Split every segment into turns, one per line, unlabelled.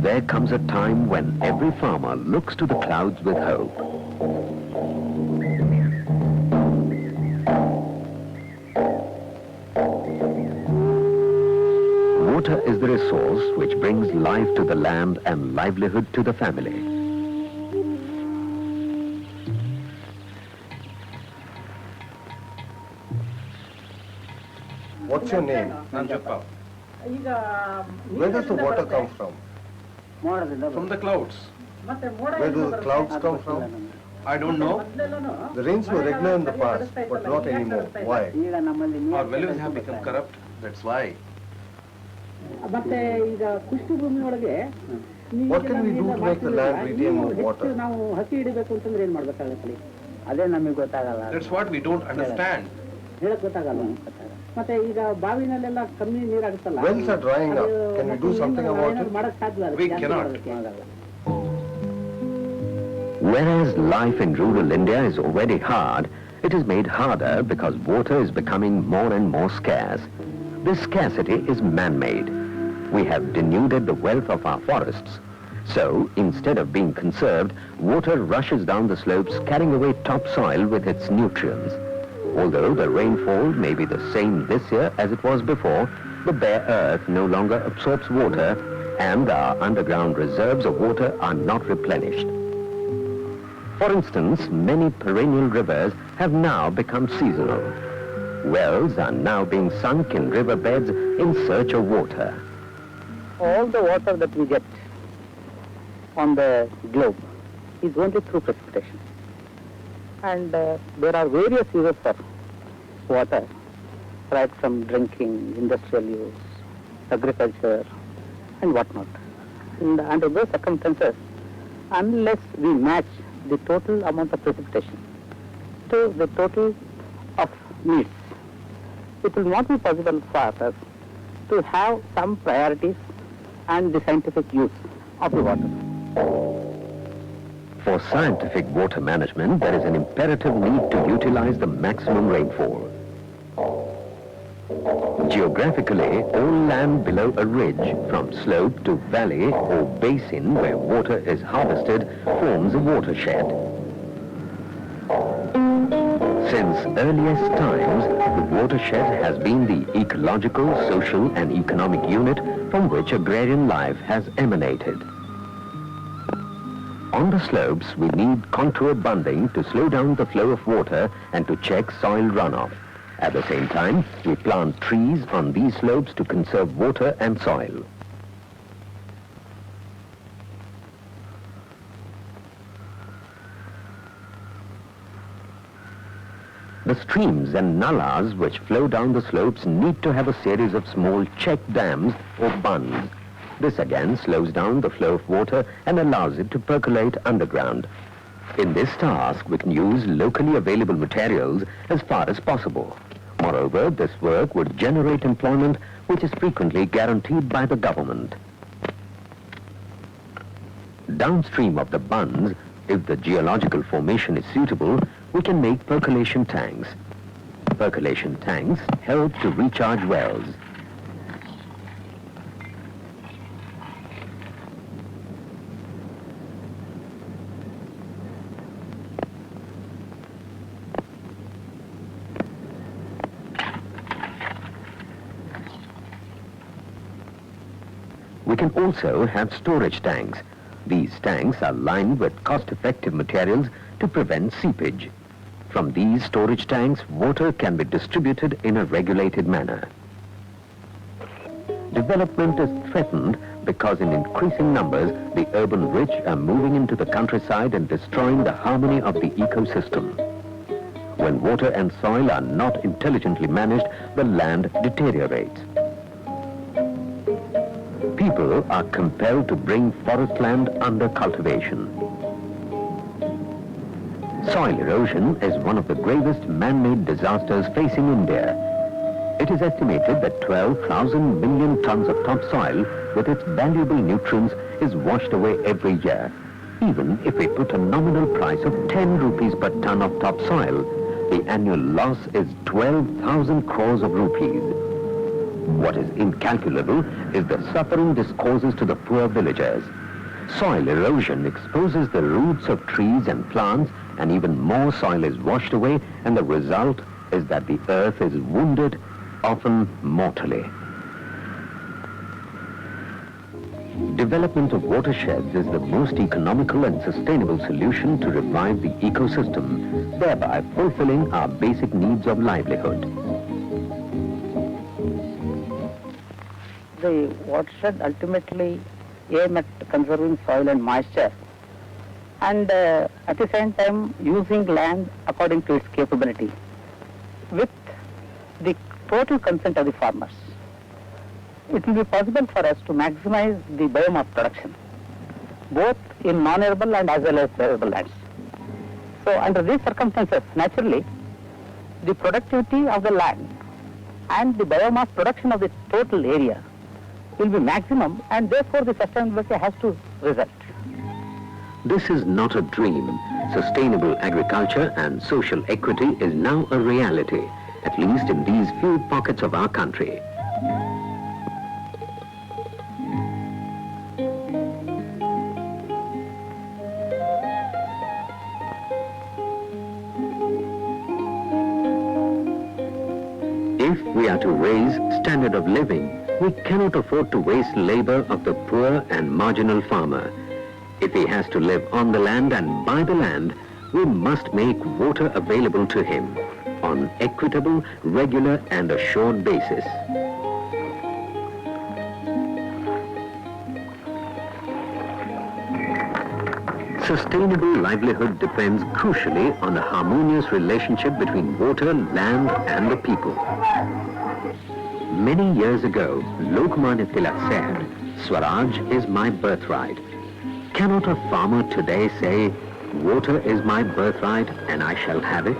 there comes a time when every farmer looks to the clouds with hope. Water is the resource which brings life to the land and livelihood to the family.
What's your name?
Nanjappa.
Where does the water come from?
From the clouds.
Where do the clouds come from?
I don't know.
The rains were regular in the past, but not anymore. Why?
Our wells have become corrupt. That's why.
What can we do to make the land retain more water?
That's what we don't understand.
Wells are drying up. Can we do something about it?
We cannot.
Whereas life in rural India is already hard, it is made harder because water is becoming more and more scarce. This scarcity is man-made. We have denuded the wealth of our forests. So, instead of being conserved, water rushes down the slopes, carrying away topsoil with its nutrients. Although the rainfall may be the same this year as it was before, the bare earth no longer absorbs water, and our underground reserves of water are not replenished. For instance, many perennial rivers have now become seasonal. Wells are now being sunk in riverbeds in search of water.
All the water that we get on the globe is only through precipitation. And there are various uses for water, right from drinking, industrial use, agriculture, and whatnot. And under those circumstances, unless we match the total amount of precipitation to the total of needs, it will not be possible for us to have some priorities and the scientific use of the water.
For scientific water management, there is an imperative need to utilize the maximum rainfall. Geographically, all land below a ridge, from slope to valley or basin where water is harvested, forms a watershed. Since earliest times, the watershed has been the ecological, social and economic unit from which agrarian life has emanated. On the slopes, we need contour bunding to slow down the flow of water and to check soil runoff. At the same time, we plant trees on these slopes to conserve water and soil. The streams and nullas which flow down the slopes need to have a series of small check dams or bunds. This again slows down the flow of water and allows it to percolate underground. In this task, we can use locally available materials as far as possible. Moreover, this work would generate employment which is frequently guaranteed by the government. Downstream of the bunds, if the geological formation is suitable, we can make percolation tanks. Percolation tanks help to recharge wells. We can also have storage tanks. These tanks are lined with cost-effective materials to prevent seepage. From these storage tanks, water can be distributed in a regulated manner. Development is threatened because in increasing numbers, the urban rich are moving into the countryside and destroying the harmony of the ecosystem. When water and soil are not intelligently managed, the land deteriorates. People are compelled to bring forest land under cultivation. Soil erosion is one of the gravest man-made disasters facing India. It is estimated that 12,000 million tons of topsoil with its valuable nutrients is washed away every year. Even if we put a nominal price of 10 rupees per ton of topsoil, the annual loss is 12,000 crores of rupees. What is incalculable is the suffering this causes to the poor villagers. Soil erosion exposes the roots of trees and plants, and even more soil is washed away, and the result is that the earth is wounded, often mortally. Development of watersheds is the most economical and sustainable solution to revive the ecosystem, thereby fulfilling our basic needs of livelihood.
The watershed ultimately aim at conserving soil and moisture, and at the same time using land according to its capability with the total consent of the farmers. It will be possible for us to maximize the biomass production, both in non-arable and as well as arable lands. So under these circumstances, naturally, the productivity of the land and the biomass production of the total area will be maximum, and therefore the sustainability has to result.
This is not a dream. Sustainable agriculture and social equity is now a reality, at least in these few pockets of our country. If we are to raise standard of living, we cannot afford to waste labor of the poor and marginal farmer. If he has to live on the land and by the land, we must make water available to him on equitable, regular and assured basis. Sustainable livelihood depends crucially on a harmonious relationship between water, land and the people. Many years ago, Lokmanya Tilak said, "Swaraj is my birthright." Cannot a farmer today say, "Water is my birthright and I shall have it"?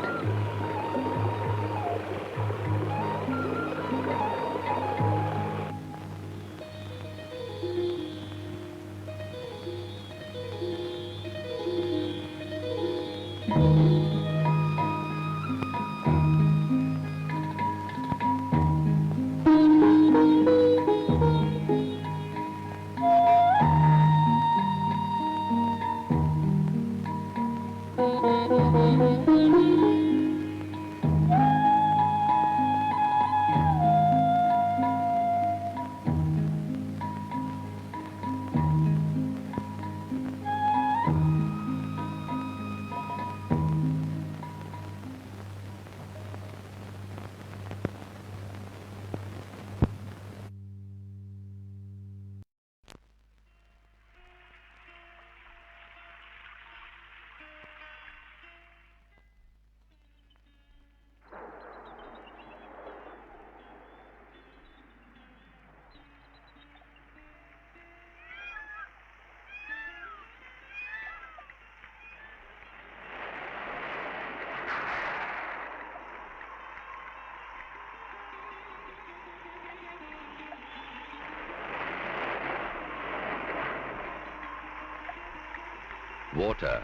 Water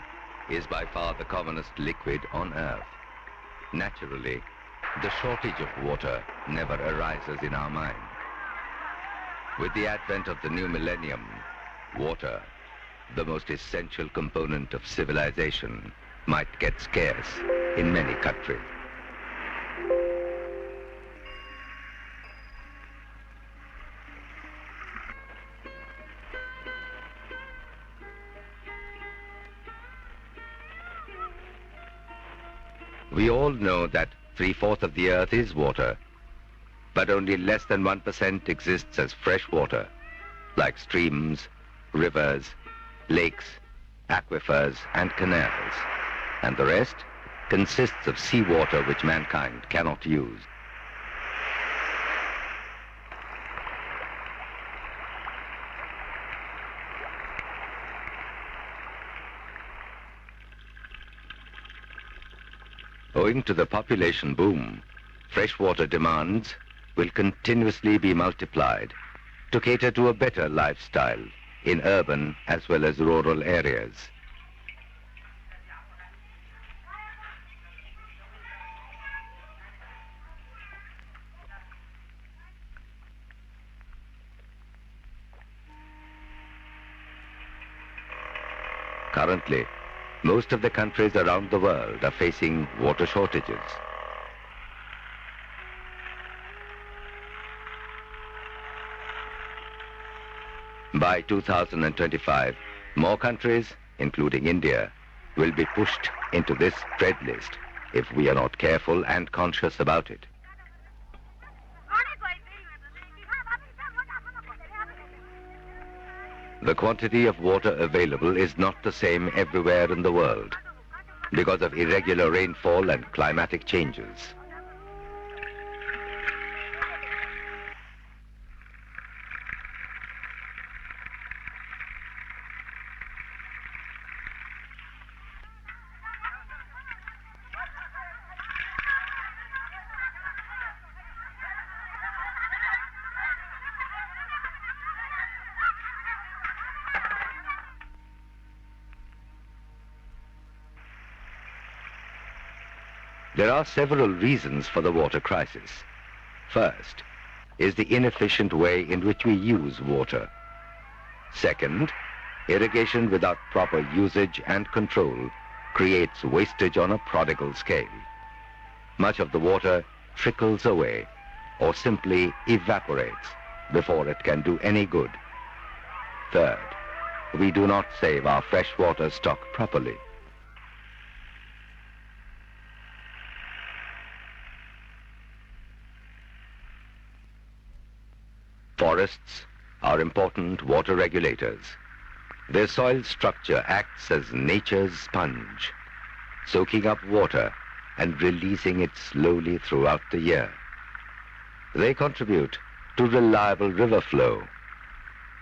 is by far the commonest liquid on earth. Naturally, the shortage of water never arises in our mind. With the advent of the new millennium, water, the most essential component of civilization, might get scarce in many countries. We all know that 3/4 of the earth is water, but only less than 1% exists as fresh water, like streams, rivers, lakes, aquifers, and canals, and the rest consists of seawater which mankind cannot use. Owing to the population boom, freshwater demands will continuously be multiplied to cater to a better lifestyle in urban as well as rural areas. Currently, most of the countries around the world are facing water shortages. By 2025, more countries, including India, will be pushed into this dread list if we are not careful and conscious about it. The quantity of water available is not the same everywhere in the world because of irregular rainfall and climatic changes. There are several reasons for the water crisis. First is the inefficient way in which we use water. Second, irrigation without proper usage and control creates wastage on a prodigal scale. Much of the water trickles away or simply evaporates before it can do any good. Third, we do not save our freshwater stock properly. Forests are important water regulators. Their soil structure acts as nature's sponge, soaking up water and releasing it slowly throughout the year. They contribute to reliable river flow,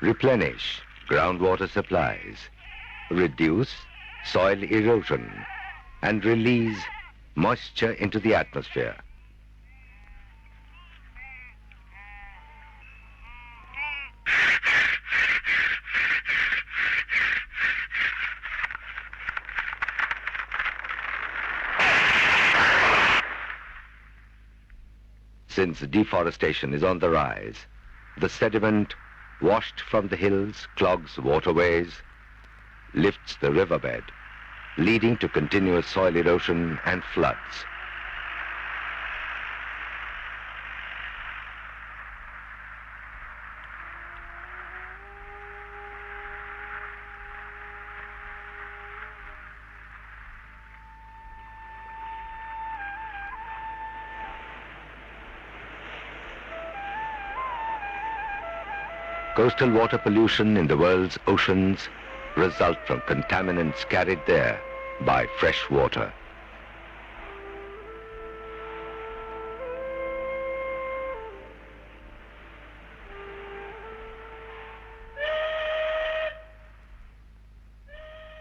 replenish groundwater supplies, reduce soil erosion, and release moisture into the atmosphere. Since deforestation is on the rise, the sediment washed from the hills clogs waterways, lifts the riverbed, leading to continuous soil erosion and floods. Coastal water pollution in the world's oceans result from contaminants carried there by fresh water.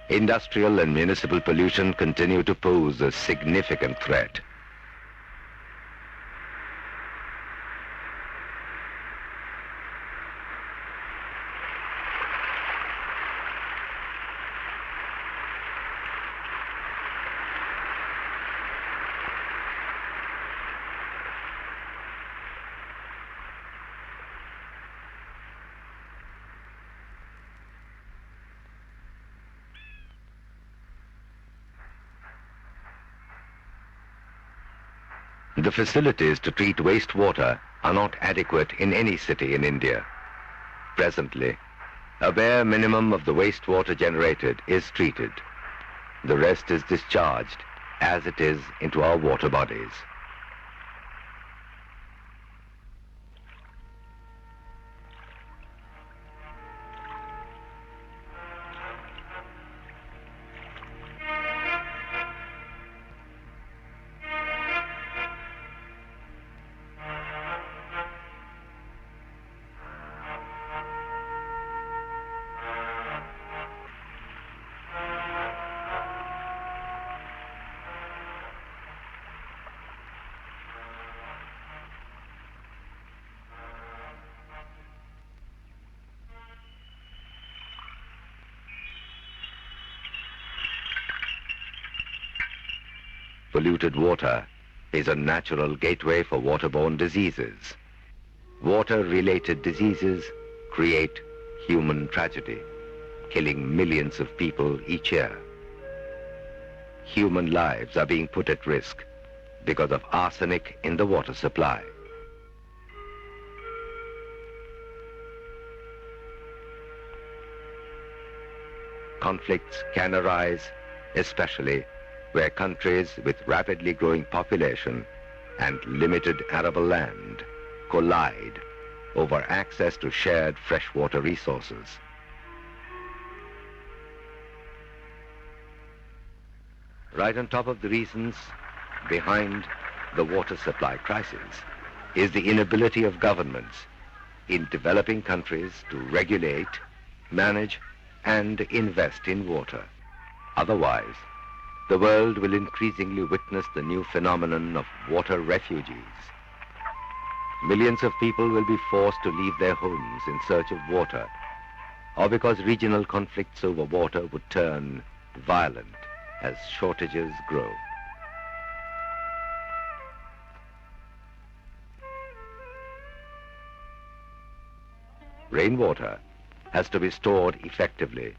Industrial and municipal pollution continue to pose a significant threat. The facilities to treat wastewater are not adequate in any city in India. Presently, a bare minimum of the wastewater generated is treated. The rest is discharged as it is into our water bodies. Polluted water is a natural gateway for waterborne diseases. Water-related diseases create human tragedy. killing millions of people each year. Human lives are being put at risk because of arsenic in the water supply. Conflicts can arise, especially where countries with rapidly growing population and limited arable land collide over access to shared freshwater resources. Right on top of the reasons behind the water supply crisis is the inability of governments in developing countries to regulate, manage, and invest in water. Otherwise, the world will increasingly witness the new phenomenon of water refugees. Millions of people will be forced to leave their homes in search of water, or because regional conflicts over water would turn violent as shortages grow. Rainwater has to be stored effectively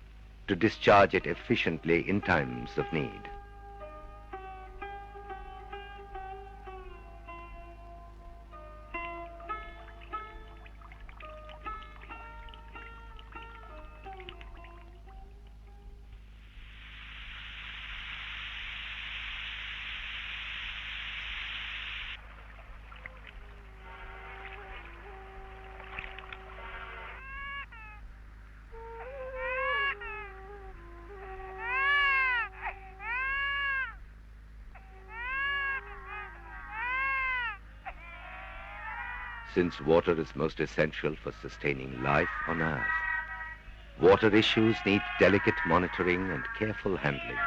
to discharge it efficiently in times of need. Since water is most essential for sustaining life on Earth, water issues need delicate monitoring and careful handling.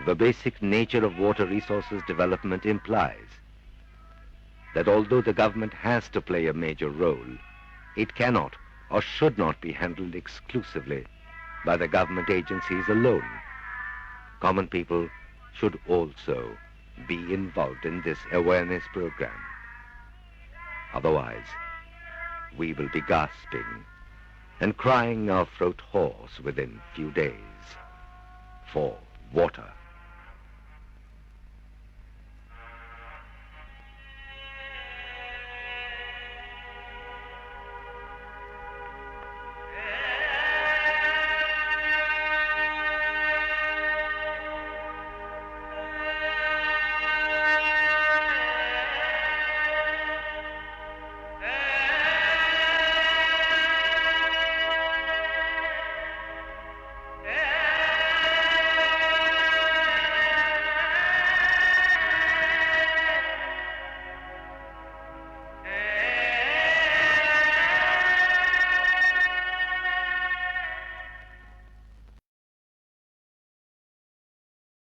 The basic nature of water resources development implies that although the government has to play a major role, it cannot or should not be handled exclusively by the government agencies alone. Common people should also be involved in this awareness program. Otherwise, we will be gasping and crying our throat hoarse within few days for water.